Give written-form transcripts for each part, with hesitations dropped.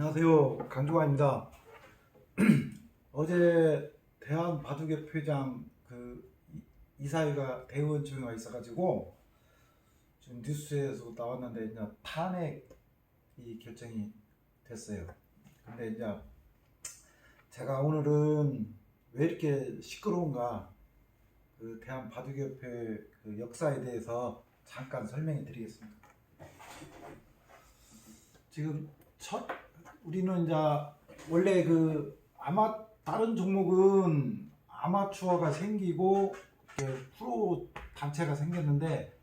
안녕하세요. 강조관입니다. 어제 대한바둑협회장 이사회가 대의원총회가 있어가지고 지금 뉴스에서 나왔는데 이제 탄핵이 결정이 됐어요. 근데 이제 제가 오늘은 왜 이렇게 시끄러운가 대한바둑협회 역사에 대해서 잠깐 설명해 드리겠습니다. 지금 우리는 이제 원래 다른 종목은 아마추어가 생기고 프로 단체가 생겼는데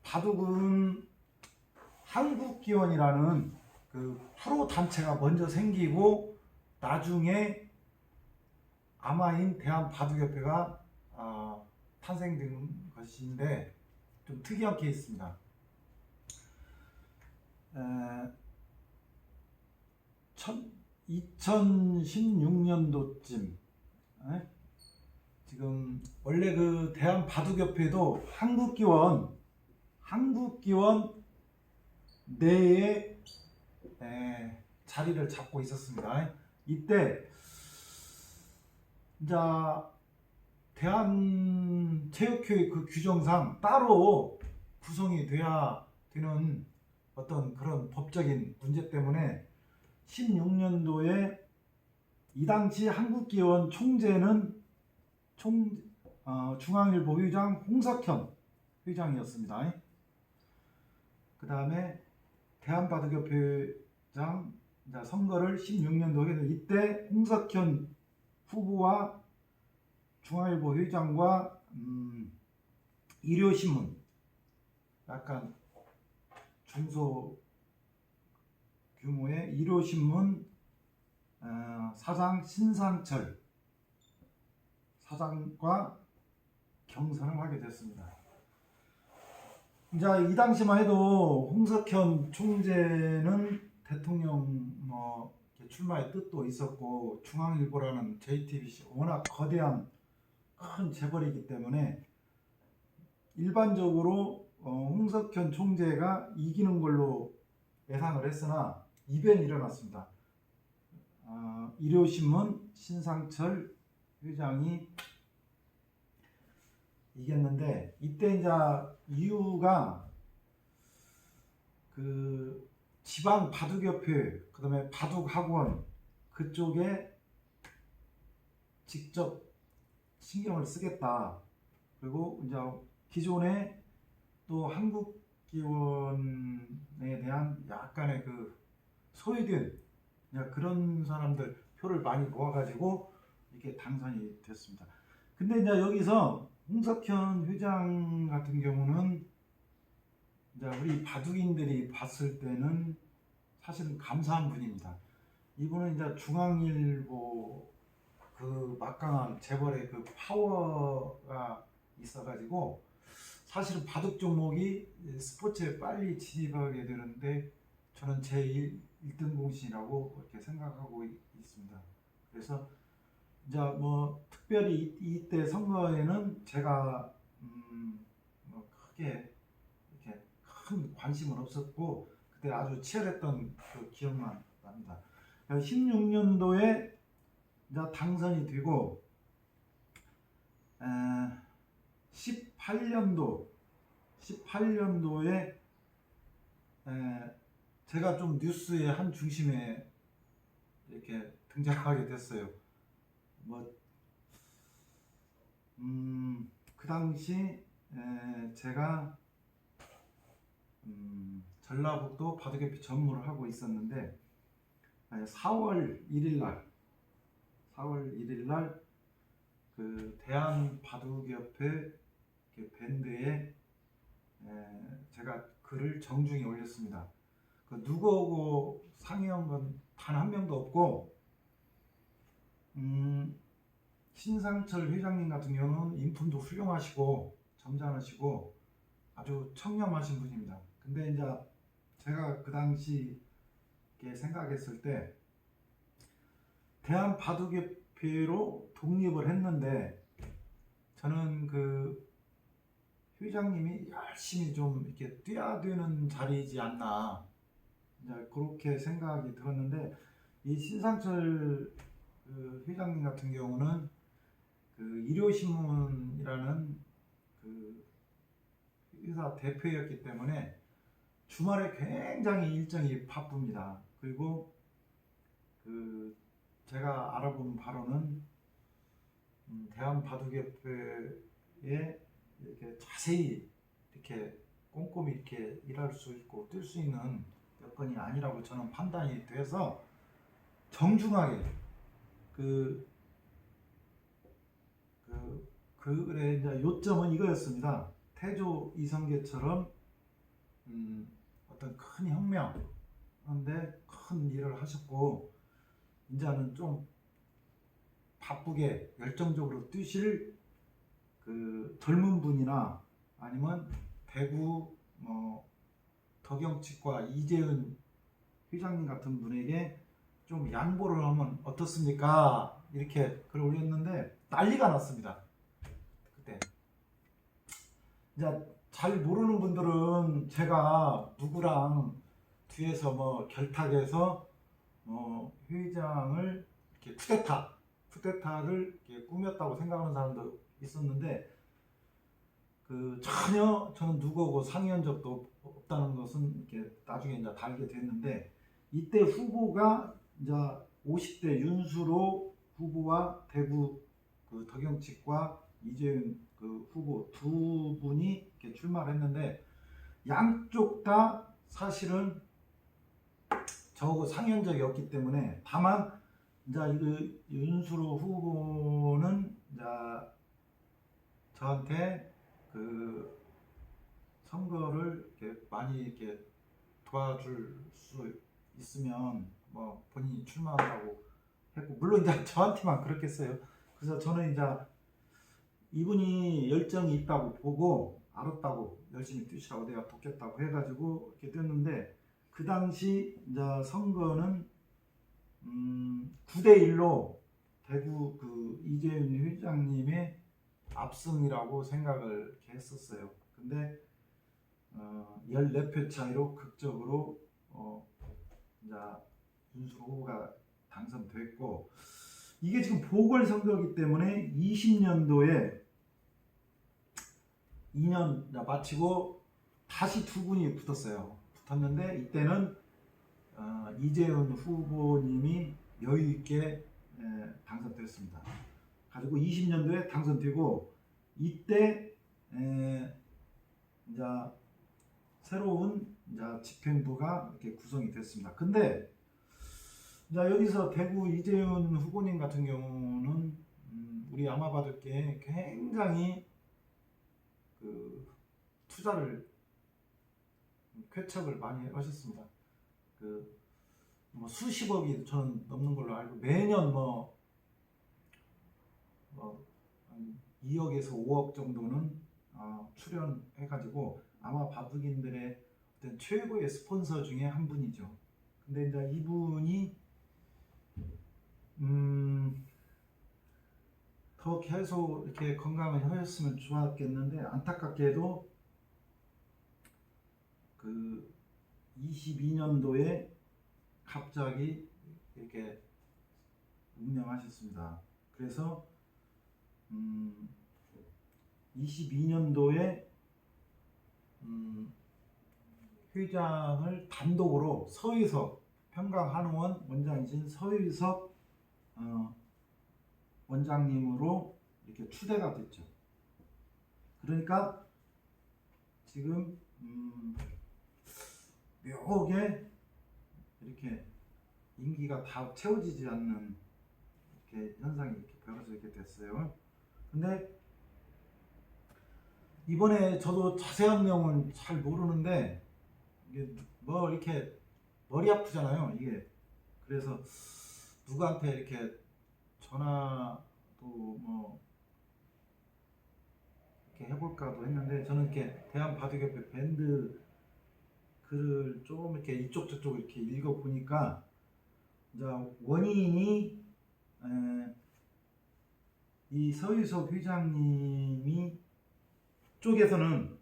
바둑은 한국기원이라는 프로 단체가 먼저 생기고 나중에 아마인 대한바둑협회가 탄생된 것인데 좀 특이한 케이스입니다. 2016년도쯤 지금 원래 대한바둑협회도 한국기원 내에 자리를 잡고 있었습니다. 이때 이제 대한체육회 규정상 따로 구성이 돼야 되는 어떤 그런 법적인 문제 때문에 16년도에 이 당시 한국기원 총재는 중앙일보 회장 홍석현 회장이었습니다. 그 다음에 대한바둑협회장 선거를 16년도에 해서 이때 홍석현 후보와 중앙일보 회장과 일요신문 약간 중소 규모의 일요신문 사장 신상철 사장과 경선을 하게 됐습니다. 이제 이 당시만 해도 홍석현 총재는 대통령 출마의 뜻도 있었고 중앙일보라는 JTBC 워낙 거대한 큰 재벌이기 때문에 일반적으로 홍석현 총재가 이기는 걸로 예상을 했으나 이변이 일어났습니다. 일요신문 신상철 회장이 이겼는데 이때 이제 이유가 지방 바둑협회 그다음에 바둑학원 그쪽에 직접 신경을 쓰겠다. 그리고 이제 기존에 또 한국기원에 대한 약간의 소외된 그런 사람들 표를 많이 모아가지고 이렇게 당선이 됐습니다. 근데 이제 여기서 홍석현 회장 같은 경우는 이제 우리 바둑인들이 봤을 때는 사실은 감사한 분입니다. 이분은 이제 중앙일보 막강한 재벌의 파워가 있어가지고 사실은 바둑 종목이 스포츠에 빨리 진입하게 되는데 저는 제 1등 공신이라고 이렇게 생각하고 있습니다. 그래서 이제 특별히 이때 선거에는 제가 크게 이렇게 큰 관심은 없었고 그때 아주 치열했던 기억만 납니다. 16년도에 이제 당선이 되고 18년도에 제가 좀 뉴스의 한 중심에 이렇게 등장하게 됐어요. 그 당시 제가 전라북도 바둑협회 전무를 하고 있었는데 4월 1일 날 대한바둑협회 밴드에 제가 글을 정중히 올렸습니다. 누구하고 상의한 건 단 한 명도 없고 신상철 회장님 같은 경우는 인품도 훌륭하시고 점잖으시고 아주 청렴하신 분입니다. 근데 이제 제가 그 당시 생각했을 때 대한바둑협회로 독립을 했는데 저는 회장님이 열심히 좀 이렇게 뛰어야 되는 자리이지 않나 이제 그렇게 생각이 들었는데 이 신상철 그 회장님 같은 경우는 그 일요신문이라는 그 회사 대표였기 때문에 주말에 굉장히 일정이 바쁩니다. 그리고 그 제가 알아본 바로는 대한바둑협회에 이렇게 자세히 이렇게 꼼꼼히 이렇게 일할 수 있고 뛸 수 있는 여건이 아니라고 저는 판단이 돼서 정중하게 그 그래 이제 요점은 이거였습니다. 태조 이성계처럼 어떤 큰 혁명 그런데 큰 일을 하셨고 이제는 좀 바쁘게 열정적으로 뛰실 그 젊은 분이나 아니면 대구 덕영치과 이재은 회장님 같은 분에게 좀 양보를 하면 어떻습니까? 이렇게 글을 올렸는데 난리가 났습니다. 그때 이제 잘 모르는 분들은 제가 누구랑 뒤에서 뭐 결탁해서 회장을 이렇게 쿠데타를 이렇게 꾸몄다고 생각하는 사람도 있었는데 그 전혀 저는 누구하고 상의한 적도 없다는 것은 이렇게 나중에 이제 알게 됐는데 이때 후보가 이제 50대 윤수로 후보와 대구 그 덕영치과 이재은 그 후보 두 분이 이렇게 출마를 했는데 양쪽 다 사실은 저하고 상의한 적이 없기 때문에 다만 이제 그 윤수로 후보는 이제 저한테 그 선거를 이렇게 많이 이렇게 도와줄 수 있으면 뭐 본인이 출마하라고 했고 물론 이제 저한테만 그렇겠어요. 그래서 저는 이제 이분이 열정이 있다고 보고 알았다고 열심히 뛰시라고 내가 돕겠다고 해가지고 이렇게 됐는데 그 당시 이제 선거는 9대1로 대구 그 이재은 회장님의 압승이라고 생각을 이렇게 했었어요. 근데 14표 차이로 극적으로 이제 윤수로 후보가 당선됐고 이게 지금 보궐선거이기 때문에 20년도에 2년 마치고 다시 두 분이 붙었는데 이때는 이재은 후보님이 여유 있게 당선되었습니다. 가지고 20년도에 당선되고 이때 이제 새로운 이제 집행부가 이렇게 구성이 됐습니다. 근데 이제 여기서 대구 이재은 후보님 같은 경우는 우리 아마바둑계에 굉장히 그 투자를 쾌척을 많이 하셨습니다. 그 뭐 수십억이 저는 넘는 걸로 알고 매년 뭐 2억에서 5억 정도는 출연해가지고 아마 바둑인들의 어떤 최고의 스폰서 중에 한 분이죠. 근데 이제 이분이 더 계속 이렇게 건강을 하셨으면 좋았겠는데 안타깝게도 그 22년도에 갑자기 이렇게 운명하셨습니다. 그래서 22년도에 회장을 단독으로 서유석 평강한의원 원장이신 서유석 원장님으로 이렇게 추대가 됐죠. 그러니까 지금 묘하게 이렇게 임기가 다 채워지지 않는 이렇게 현상이 이렇게 벌어지게 됐어요. 근데 이번에 저도 자세한 내용은 잘 모르는데 이게 뭐 이렇게 머리 아프잖아요 이게. 그래서 누구한테 이렇게 전화도 뭐 이렇게 해볼까도 했는데 저는 이렇게 대한바둑협회 밴드 글을 좀 이렇게 이쪽 저쪽 이렇게 읽어보니까 이제 원인이 이 서유석 회장님이 쪽에서는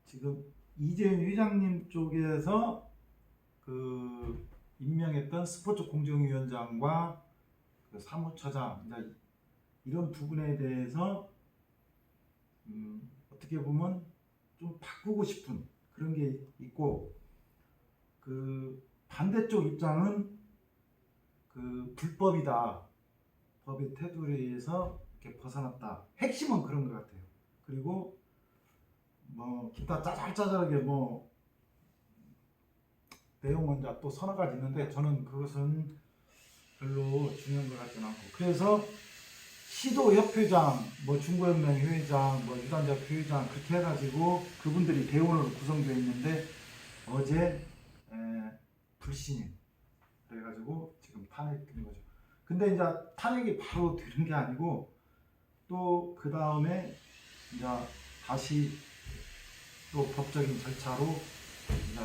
지금 이재은 회장님 쪽에서 그 임명했던 스포츠 공정위원장과 그 사무처장 이제 이런 부분에 대해서 어떻게 보면 좀 바꾸고 싶은 그런 게 있고, 그 반대쪽 입장은 그 불법이다, 법의 테두리에서 이렇게 벗어났다. 핵심은 그런 것 같아요. 그리고 뭐 기타 짜잘짜잘하게 뭐 내용은 이제 또 서너 가지 있는데 저는 그것은 별로 중요한 것 같지는 않고, 그래서 시도협회장, 뭐 중고연맹 회장, 뭐 유단자협회 회장 그렇게 해가지고 그분들이 대원으로 구성되어 있는데 어제 불신임 그래가지고 지금 탄핵이 된 거죠. 근데 이제 탄핵이 바로 되는 게 아니고 또 그 다음에 이제 다시 또 법적인 절차로 이제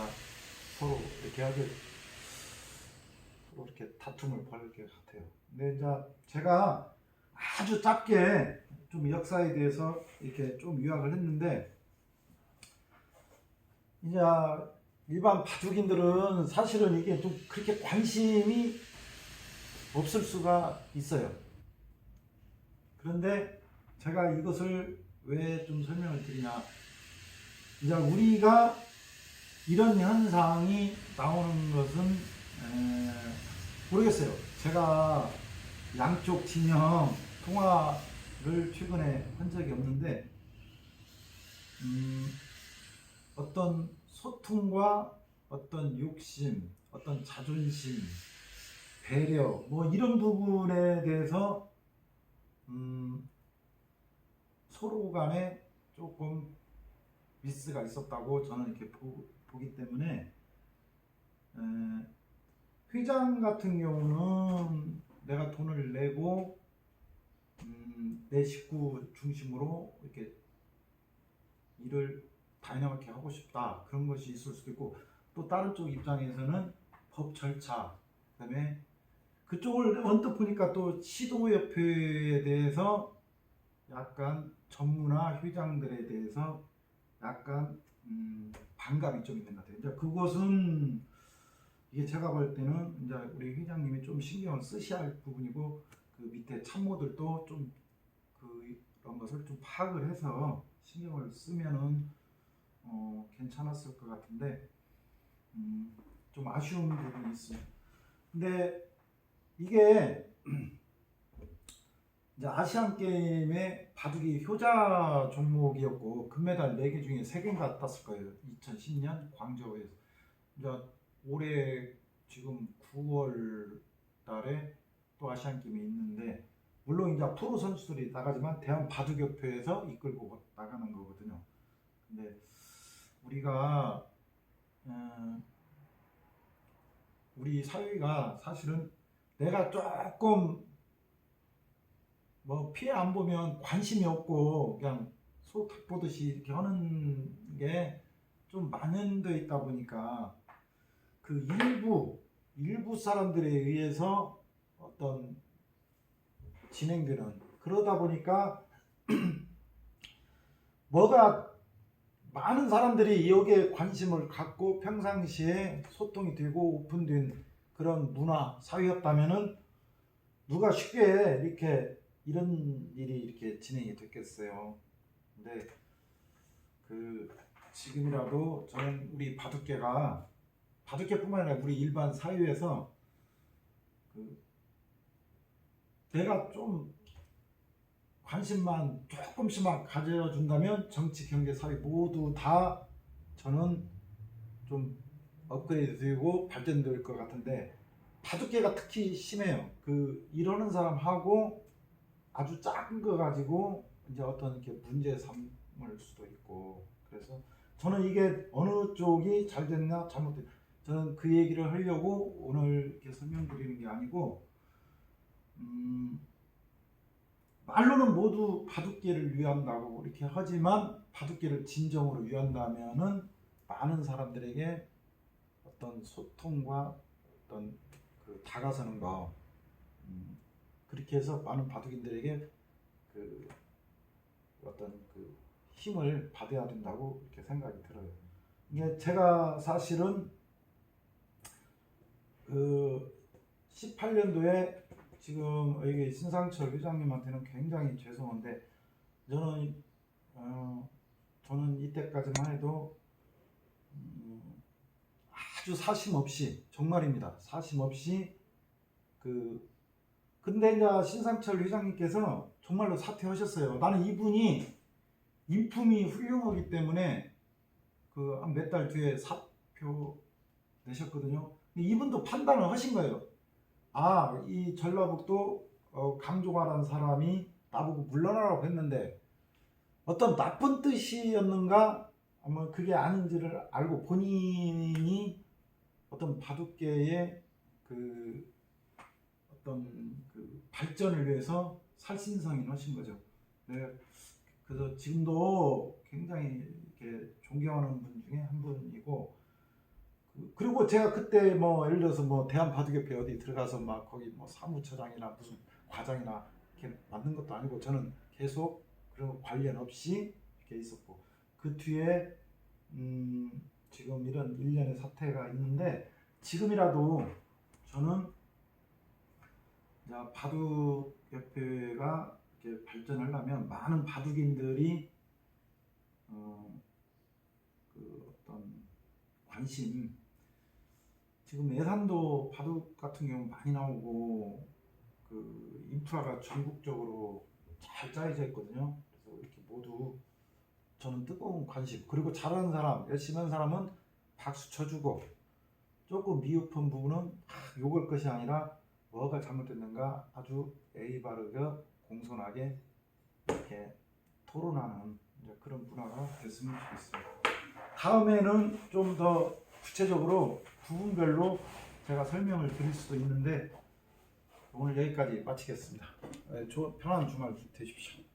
서로 이렇게 하게 서로 이렇게 다툼을 벌일 것 같아요. 근데 이제 제가 아주 짧게 좀 역사에 대해서 이렇게 좀 요약을 했는데, 이제 일반 바둑인들은 사실은 이게 좀 그렇게 관심이 없을 수가 있어요. 그런데 제가 이것을 왜 좀 설명을 드리냐, 이제 우리가 이런 현상이 나오는 것은 모르겠어요. 제가 양쪽 진영 통화를 최근에 한 적이 없는데 어떤 소통과 어떤 욕심, 어떤 자존심, 배려 뭐 이런 부분에 대해서 서로 간에 조금 미스가 있었다고 저는 이렇게 보기 때문에, 회장 같은 경우는 내가 돈을 내고 내 식구 중심으로 이렇게 일을 다이나믹하게 하고 싶다, 그런 것이 있을 수도 있고, 또 다른 쪽 입장에서는 법 절차, 그다음에 그쪽을 언뜻 보니까 또 시도협회에 대해서 약간 전무나 회장들에 대해서 약간 반감이 좀 있는 것 같아요. 이제 그것은 이게 제가 볼 때는 이제 우리 회장님이 좀 신경을 쓰셔야 할 부분이고, 그 밑에 참모들도 좀 그런 것을 좀 파악을 해서 신경을 쓰면은 괜찮았을 것 같은데 좀 아쉬운 부분이 있습니다. 근데 이게 이제 아시안 게임의 바둑이 효자 종목이었고 금메달 4개 중에 3개인가 땄을 거예요. 2010년 광저우에서. 이제 올해 지금 9월 달에 또 아시안 게임이 있는데, 물론 이제 프로 선수들이 나가지만 대한 바둑협회에서 이끌고 나가는 거거든요. 근데 우리가 우리 사회가 사실은 내가 조금 뭐 피해 안 보면 관심이 없고 그냥 소 닭 보듯이 이렇게 하는 게 좀 만연되어 있다 보니까 그 일부 사람들에 의해서 어떤 진행되는, 그러다 보니까 뭐가 많은 사람들이 여기에 관심을 갖고 평상시에 소통이 되고 오픈된 그런 문화 사회였다면은 누가 쉽게 이렇게 이런 일이 이렇게 진행이 됐겠어요. 근데 그 지금이라도 저는 우리 바둑계뿐만 아니라 우리 일반 사회에서 그 내가 좀 관심만 조금씩만 가져준다면 정치, 경제, 사회 모두 다 저는 좀 업그레이드 되고 발전될 것 같은데, 바둑계가 특히 심해요. 그 이러는 사람하고 아주 작은 거 가지고 이제 어떤 이렇게 문제 삼을 수도 있고, 그래서 저는 이게 어느 쪽이 잘 됐냐 잘못됐냐, 저는 그 얘기를 하려고 오늘 이렇게 설명드리는 게 아니고, 말로는 모두 바둑계를 위한다고 이렇게 하지만 바둑계를 진정으로 위한다면은 많은 사람들에게 어떤 소통과 어떤 그 다가서는 거, 그렇게 해서 많은 바둑인들에게 그 어떤 그 힘을 받아야 된다고 이렇게 생각이 들어요. 이게 제가 사실은 그 18년도에 지금 여기 신상철 회장님한테는 굉장히 죄송한데 저는 저는 이때까지만 해도 아주 사심 없이 정말입니다. 사심 없이 근데 이제 신상철 회장님께서 정말로 사퇴하셨어요. 나는 이분이 인품이 훌륭하기 때문에 그 한 몇 달 뒤에 사표 내셨거든요. 근데 이분도 판단을 하신 거예요. 아, 이 전라북도 강종화라는 사람이 나보고 물러나라고 했는데 어떤 나쁜 뜻이었는가? 아마 그게 아닌지를 알고 본인이 어떤 바둑계의 그 어떤 그 발전을 위해서 살신성인하신 거죠. 네, 그래서 지금도 굉장히 이렇게 존경하는 분 중에 한 분이고, 그리고 제가 그때 뭐 예를 들어서 뭐 대한바둑협회 어디 들어가서 막 거기 뭐 사무처장이나 무슨 과장이나 이렇게 맡는 것도 아니고 저는 계속 그런 거 관련 없이 이렇게 있었고, 그 뒤에 지금 이런 일련의 사태가 있는데 지금이라도 저는 바둑협회가 이렇게 발전하려면 많은 바둑인들이 그 어떤 관심, 지금 예산도 바둑 같은 경우 많이 나오고 그 인프라가 전국적으로 잘 짜여져 있거든요. 그래서 이렇게 모두 저는 뜨거운 관심, 그리고 잘하는 사람, 열심히 하는 사람은 박수 쳐주고 조금 미흡한 부분은 욕을 것이 아니라 뭐가 잘못됐는가 아주 예의 바르게 공손하게 이렇게 토론하는 그런 문화가 됐으면 좋겠어요. 다음에는 좀 더 구체적으로 부분별로 제가 설명을 드릴 수도 있는데 오늘 여기까지 마치겠습니다. 편안한 주말 되십시오.